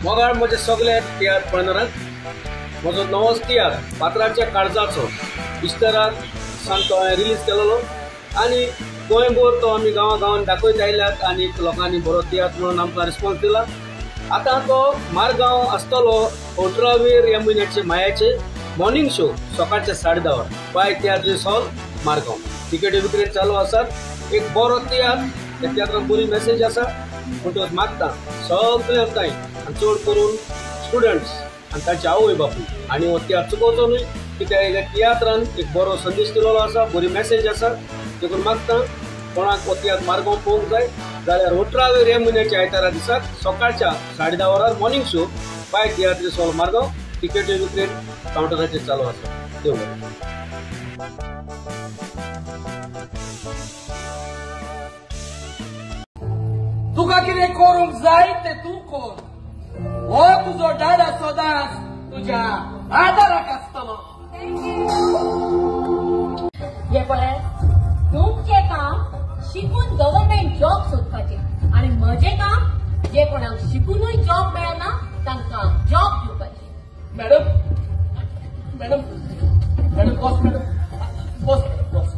मोगाळ म्हजे सगळे तियात्र पळयनात म्हजो नवोच तियात्र पात्राच्या काळजाचो इस्टराक सांगतो रिलीज केलेलो आणि गोंयभर तो आमी गांवांत दाखयत आयल्यात आणि लोकांनी बरो तियात्र म्हणून आमकां रिस्पॉन्स दिला। आता तो मारगांव आसतलो 18 ह्या म्हयन्याचे मायाचे मॉर्निंग शो सकाळचे 10:30 वर बाय तियात्रीस हॉल मारगांव। तिकेटी विक्री चालू आसात। एक बरो तियात्र त्या तियात्रांत बरी मेसेज आसा म्हणटच मागता सगळे काय आणि चड करून स्टुडंट्स आणि ताचे आवय बापूय आणि हो तियात्र चुकोवचो न्हय कित्याक ह्या तियात्रांत एक बरो संदेश दिलेलो आसा, बरी मेसेज आसा। देखून मागता कोणाक हो तियात्र मारगांव पळोवंक जाय जाल्यार 18 ह्या म्हयन्याच्या आयतारा दिसाक सकाळच्या 10:30 वरार मॉर्निंग शो बाय तियात्रीस हॉल मारगांव। तिकेटी विक्री काउंटराचेर चालू आसा। देव तुका कितें करूंक जाय ते तूं कर। हो तुजो डाडा सदांच तुज्या आदाराक आसतलो। हे पळय, तुमचें काम शिकून गव्हर्नमेंट जॉब सोदपाचें आणि म्हजें काम जे कोणाक शिकूनय जॉब मेळना तांकां जॉब दिवपाचें। मॅडम मॅडम मॅडम बस मॅडम बस बस।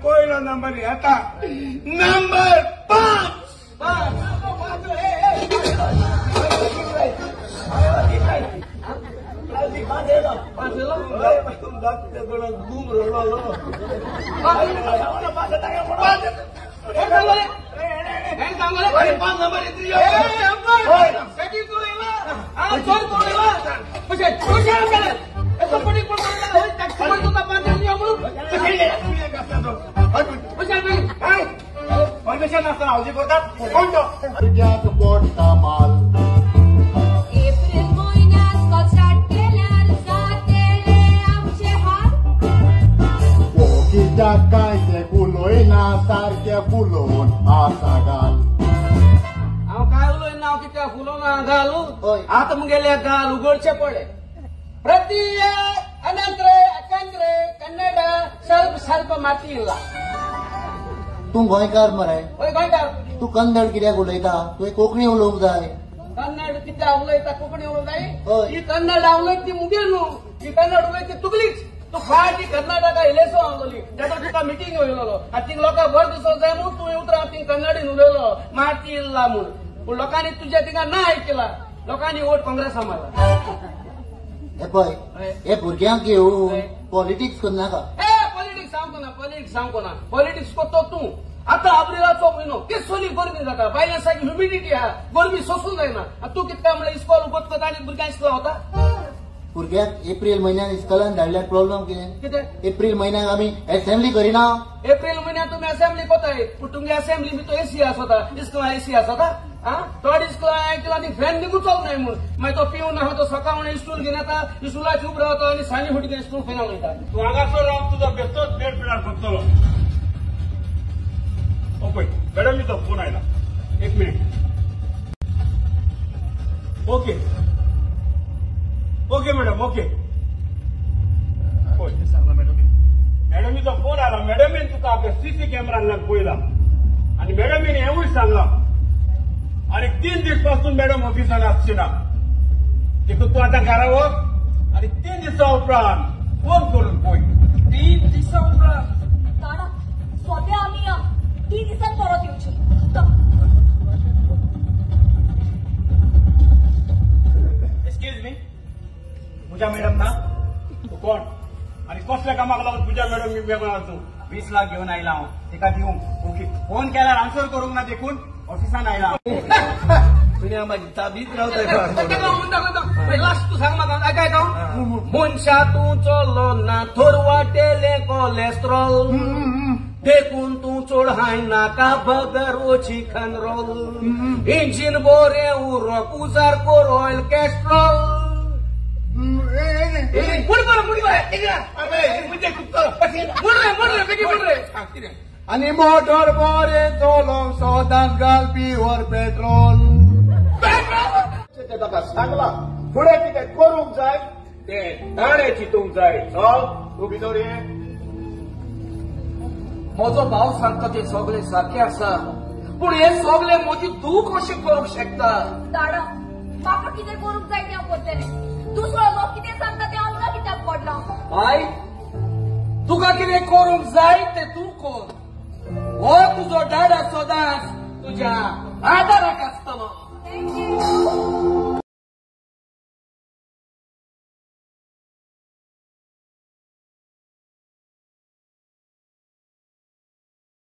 पहिलो नंबर येता नंबर 5। परमिशन असताना हावजी करतात कोणतो पोटचा माल एप्रिल महिन्यात स्टार्ट केल्यार जातले आमचे हाल। पोकीच्या काय ते फुलोयना सारखे फुलोवन आसा गाल। हांव काय उलयना हांव कित्याक फुलोवना घालू आतां मुगेले गाल उगडचे पडले। प्रति अनंतरे अकंद्रे कन्नड सर्प माती इल्ला। तू गोंयकार मरे? ओय गोंयकार। तू कन्नड कित्याक उलयता? तुवें कोंकणी उलोवंक जाय। कन्नड कित्याक उलयता कोंकणी उलोवंक जाय? ही कन्नड उलयत ती मुगेल न्हू, ही कन्नड उलयत ती तुगलीच। तू फाटी कर्नाटका इलेसो हांगली तेदो तुका मिटींग वयलो आनी थिंग लोकां भर दिसो जाय म्हूण तुवें उतरां थिंग कन्नडीन उलयलो माती इल्ला म्हूण। पूण लोकांनी तुज्या थिंगा ना आयकला, लोकांनी वोट काँग्रेसा मारला। हे पळय, हे भुरग्यांक घेवन पॉलिटिक्स करनाका। पॉलिटिक्स सांगको ना पॉलिटिक्स करतो तूं। आता अब्रिलाचो म्हयनो केसोली गरमी जाता, बायलां सारकी ह्युमिडिटी आहा, गरमी सोसूंक जायना। तूं कितें काय म्हणल्यार इस्कॉल उगत करता आनी भुरग्यां इस्कॉल वता? भुरग्याक एप्रिल म्हयन्यात इस्कॉलान धाडल्यार प्रॉब्लेम कितें? कितें? एप्रिल म्हयन्याक आमी असेंब्ली करिना। एप्रिल म्हयन्यात तुमी असेंब्ली कोताय, पूण तुमगे असेंब्ली भितर एसी आसता, इस्कॉलान एसी आसता? थोडी इस्कुला फॅन निघून चालू नाही म्हणून मागीर तो पिवन आहा तो सकाळ इस्टूल घेऊन येता इस्कुलाची उब रावता आनी सांजे फुटी इस्कूल खंय वयता तू हांगासर रावन तुजो बेश्टोच बेड पिडार करतलो पळय मॅडम मी तो फोन आयला 1 minute okay okay madam okay पळय सांगला मॅडमीचो फोन आला मॅडमीन तुका आपल्या सीसी कॅमेरांतल्यान पळयला आनी मॅडमीन हेवूय सांगला आनी 3 दीस पासून मॅडम ऑफिसान आसची ना देखून तू आतां घरा वच आनी 3 दिसा उपरांत फोन करून पळय 3 दिसा उपरांत दादा सोद्या आमी 3 दिसांत परत येवची एक्सक्यूज मी पूजा मॅडम ना तू कोण आणि कसल्या कामाक लागून पूजा मॅडम मी वेगळा तू 20 लाख घेऊन आयला हांव तिका दिवंक ओके फोन केल्यार आन्सर करूंक ना देखून ऑफिसान आयला दुनिया माझी ताबीत रावता लास्ट तू सांग म्हाका काय मनशातूं चल्लो ना थोर वाटेले कोलेस्ट्रॉल देखून तूं चड हाय नाका बगर ओची खनरोल इंजिन बोरे उरोक उजार कोर ऑयल कॅस्ट्रॉल आणि मोटर बरे चलोंक सोदांत घालपी वर पेट्रोल ताका सांगला फुडें कितें करूंक जाय तें ताणें चिंतूंक जाय चल तूं भितर ये म्हजो भाव सांगता ते सगळे सारखे आसा पूण हे सगळे म्हजी तूं कशें करूंक शकता दादा म्हाका कितें करूंक जाय तें हांव करतलें दुसरो लोक कितें सांगता तें आमकां कित्याक पडला आय तुका कितें करूंक जाय तें तूं कर हो तुजो डाडा सदांच तुज्या आदाराक आसतलो थँक्यू